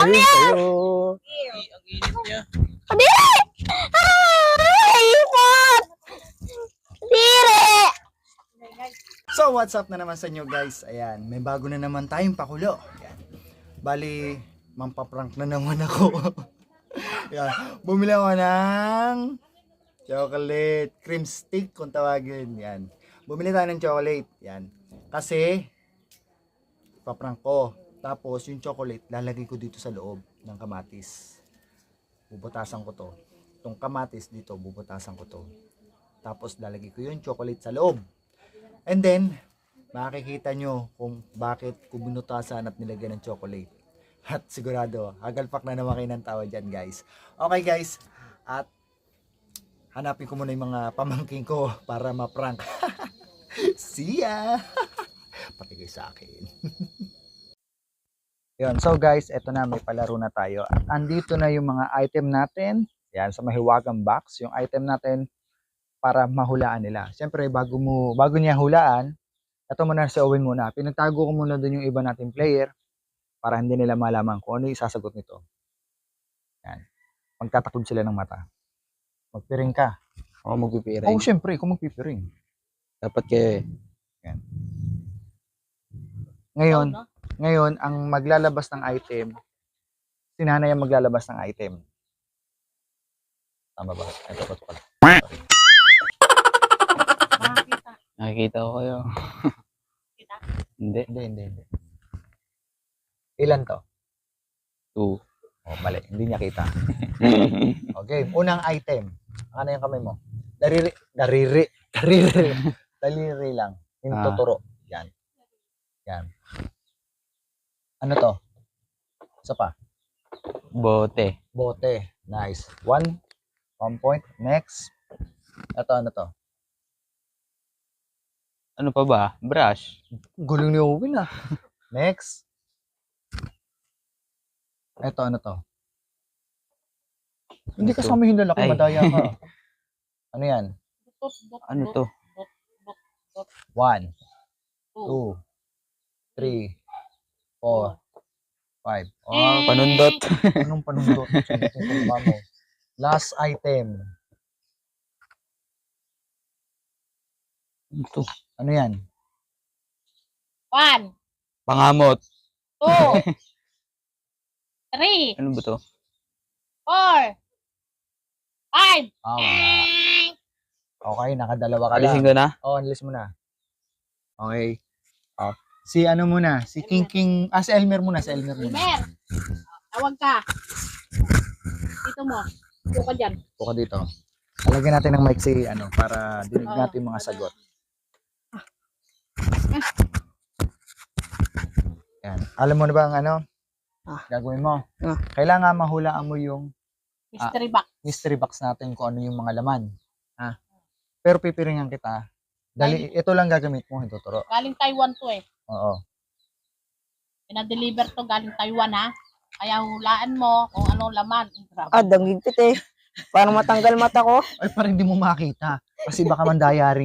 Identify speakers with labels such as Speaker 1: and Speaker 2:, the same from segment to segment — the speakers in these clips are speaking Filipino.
Speaker 1: Ayun kayo.
Speaker 2: Ang init niya.
Speaker 3: Kadiri! Ay, ipot! Kadiri!
Speaker 1: So, what's up na naman sa inyo guys? Ayan, may bago na naman tayong pakulo. Ayan. Bali, mampaprank na naman ako. Ayan, bumili ako ng chocolate cream stick kung tawagin. Yan. Bumili tayo ng chocolate. Yan. Kasi, paprank ko. Tapos, yung chocolate, lalagay ko dito sa loob ng kamatis. Bubutasan ko to. Itong kamatis dito, bubutasan ko to. Tapos, lalagay ko yung chocolate sa loob. And then, makikita nyo kung bakit ko binutasan at nilagyan ng chocolate. At sigurado, hagalpak na naman kayo ng tawa dyan, guys. Okay, guys. At, hanapin ko muna yung mga pamangking ko para ma-prank. See ya! Patigay sa akin. Yun, so guys, eto na, may palaro na tayo. At andito na yung mga item natin. Yan, sa mahiwagang box, yung item natin para mahulaan nila. Siyempre, bago niya hulaan, ito muna si Owen muna. Pinagtago ko muna dun yung iba nating player para hindi nila malaman kung ano yung isasagot nito. Yan. Magtatakob sila ng mata. Magpiring ka.
Speaker 2: Ako magpipiring.
Speaker 1: Oh, siyempre, ikaw magpipiring.
Speaker 2: Dapat kayo.
Speaker 1: Yan. Ngayon, ang maglalabas ng item, si nanay ang maglalabas ng item. Tama ba? Ito, patukal.
Speaker 2: Nakikita ko kayo. Hindi.
Speaker 1: Hindi. Ilan to?
Speaker 2: 2.
Speaker 1: Oh, mali. Hindi niya kita. Okay, unang item. Ano yung kamay mo? Daliri lang. Yung tuturo. Yan. Ano to? Isa pa.
Speaker 2: Bote.
Speaker 1: Bote. Nice. One point. Next. Ito, ano to?
Speaker 2: Ano pa ba? Brush.
Speaker 1: Gulong ni Owen ah. Next. Ito, ano to? Hindi kasama yung lalaki.
Speaker 2: Ay.
Speaker 1: Madaya ka. Ano yan?
Speaker 2: Ano to?
Speaker 1: 1, 2, 3, 4, 5. Oh,
Speaker 2: Panundot.
Speaker 1: anong panundot? Mo. Last item.
Speaker 2: Ano to?
Speaker 1: Ano yan?
Speaker 3: 1,
Speaker 2: Pangamot.
Speaker 3: 2, 3,
Speaker 2: Ano ba to?
Speaker 3: 4, 5.
Speaker 1: Ah, wala. Okay, nakadalawa ka
Speaker 2: Alisin
Speaker 1: lang.
Speaker 2: ko na?
Speaker 1: Oh, alis mo na. Okay. Oh. Si ano muna? Si King. Si Elmer muna.
Speaker 3: Mer, tawag ka. Dito mo. Dito ka dyan.
Speaker 1: Puka dito. Talagyan natin ng mic si ano para dinig natin yung mga sagot. Yan. Alam mo na ba ang ano? Gagawin mo? Kailangan mahulaan mo yung
Speaker 3: Mystery box.
Speaker 1: mystery box natin kung ano yung mga laman. Pero pipiringan kita. Dali, ito lang gagamit mo, hindi tuturo.
Speaker 3: Galing Taiwan to eh.
Speaker 1: Oo.
Speaker 3: Pinadeliver to galing Taiwan ha. Kaya hulaan mo kung anong laman. Grabe.
Speaker 4: Dagigpit eh. Parang matanggal mata ko.
Speaker 1: Ay, parang hindi mo makita. Kasi baka mandaya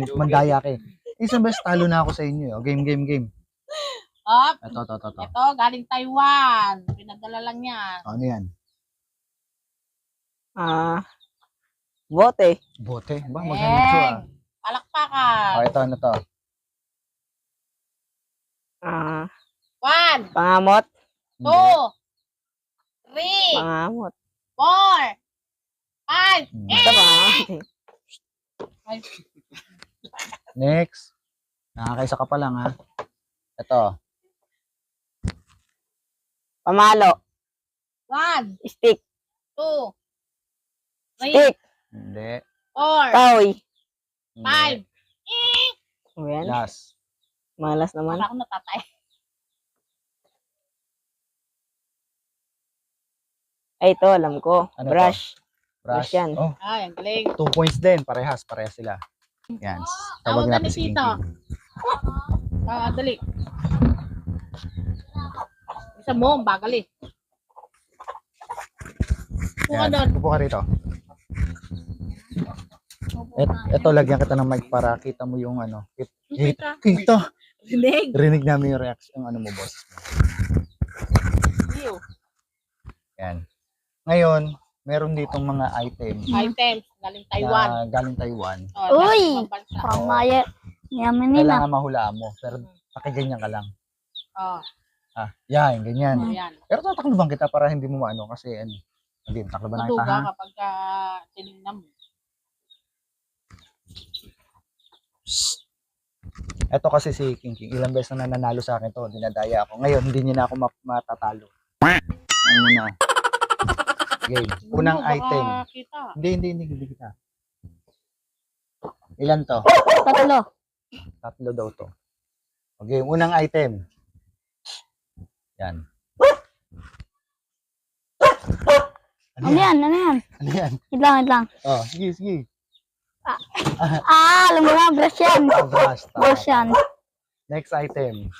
Speaker 1: ka eh. Isang beses talo na ako sa inyo. Game.
Speaker 3: Up.
Speaker 1: Ito.
Speaker 3: Ito, galing Taiwan. Pinadala lang niya.
Speaker 1: Ano yan?
Speaker 4: Bote.
Speaker 1: Bote. Ba, maganda ito ah.
Speaker 3: Palakpakan.
Speaker 1: Ito, ano to?
Speaker 3: 1,
Speaker 4: Pangamot.
Speaker 3: 2, 3,
Speaker 4: Pangamot.
Speaker 3: 4, 5.
Speaker 4: Tama.
Speaker 1: Next. Nakakaisa ka pa lang ha. Ito.
Speaker 4: Pamalo.
Speaker 3: 1,
Speaker 4: Stick.
Speaker 3: 2, 3,
Speaker 4: Stick.
Speaker 1: Hindi.
Speaker 3: 4,
Speaker 4: Kahoy.
Speaker 3: 5.
Speaker 4: Ano yan?
Speaker 1: Last.
Speaker 4: Malas naman.
Speaker 3: Para ako natatay.
Speaker 4: Ay, ito. Alam ko.
Speaker 1: Ano
Speaker 4: Brush.
Speaker 1: Brush.
Speaker 4: yan.
Speaker 1: Oh,
Speaker 3: Ay, ang galing.
Speaker 1: 2 points din. Parehas sila. Yan. Tawag
Speaker 3: Tawag
Speaker 1: natin
Speaker 3: na
Speaker 1: si
Speaker 3: ni Tito.
Speaker 1: King.
Speaker 3: Dali. Isa mo, ang bagal eh. Buka doon.
Speaker 1: Upo ka rito. Ito, lagyan kita ng mic para kita mo yung ano. Kita.
Speaker 3: Rinig.
Speaker 1: Rinig namin yung reaction, yung ano mo, boss.
Speaker 3: Ew.
Speaker 1: Yan. Ngayon, meron ditong mga items
Speaker 3: Items, galing Taiwan.
Speaker 1: na galing Taiwan.
Speaker 3: Oh,
Speaker 5: Uy!
Speaker 3: ibang bansa.
Speaker 5: Pamaya. Yaman nila.
Speaker 1: Kailangan mahulaan mo. Pero pakiganyan ka lang.
Speaker 3: Oh,
Speaker 1: Yan, ganyan.
Speaker 3: ayan.
Speaker 1: Pero tatakluban kita para hindi mo maano kasi ano. Hindi, takluban na kita
Speaker 3: Maduga
Speaker 1: ha.
Speaker 3: kapag tinignan mo.
Speaker 1: Ito kasi si King King. Ilang beses na nananalo sa akin to. Dinadaya ako. Ngayon, hindi niya na ako matatalo. Ang muna. Game. Unang
Speaker 3: Baka
Speaker 1: item.
Speaker 3: Kita.
Speaker 1: Hindi kita. Ilan to?
Speaker 5: Tatlo.
Speaker 1: Tatlo daw to. Okay, unang item. Yan.
Speaker 5: Ano yan? Ano yan?
Speaker 1: Ano yan?
Speaker 5: Wait lang.
Speaker 1: Oh, sige.
Speaker 5: Alam mo na, brush yan.
Speaker 1: Brush.
Speaker 5: Brush yan.
Speaker 1: Next item.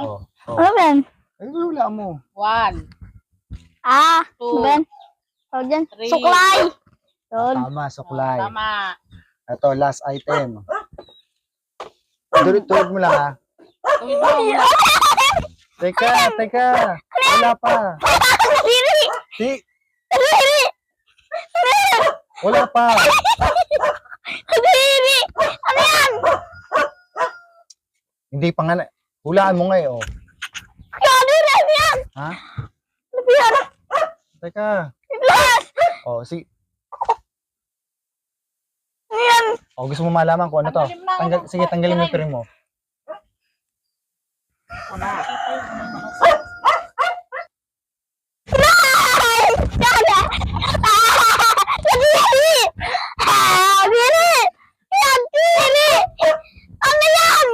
Speaker 1: Oh.
Speaker 5: Ano ba yan?
Speaker 1: Ay, wala mo.
Speaker 3: 1,
Speaker 5: Ano
Speaker 3: 2,
Speaker 5: ba yan? Tawag dyan?
Speaker 3: Three.
Speaker 5: Suklay! Yun.
Speaker 1: Tama, suklay.
Speaker 3: Tama.
Speaker 1: Ito, last item. Tulad mo lang ha.
Speaker 3: Tuwid mo.
Speaker 1: Teka. Wala pa.
Speaker 5: Kadiri! Kadiri!
Speaker 1: Wala pa.
Speaker 5: Kadiri! Ano yan?
Speaker 1: Hindi pa nga. Hulaan mo nga eh. Oh.
Speaker 5: Kadiri! Ano yan?
Speaker 1: Ha?
Speaker 5: Ano yan?
Speaker 1: Teka.
Speaker 5: Glass!
Speaker 1: Oh, si.
Speaker 5: Ano yan?
Speaker 1: Oh, gusto mo malaman kung ano to? Sige, tanggalin mo yung piring mo.
Speaker 5: Kada! Kadiri! Kadiri! Kadiri! Ano yan?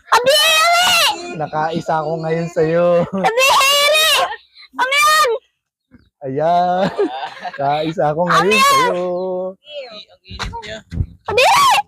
Speaker 5: Kadiri!
Speaker 1: Nakaisa ko ngayon sa'yo.
Speaker 5: Kadiri! Ano yan?
Speaker 1: Ayan. Nakaisa ko ngayon sa'yo.
Speaker 5: Kadiri!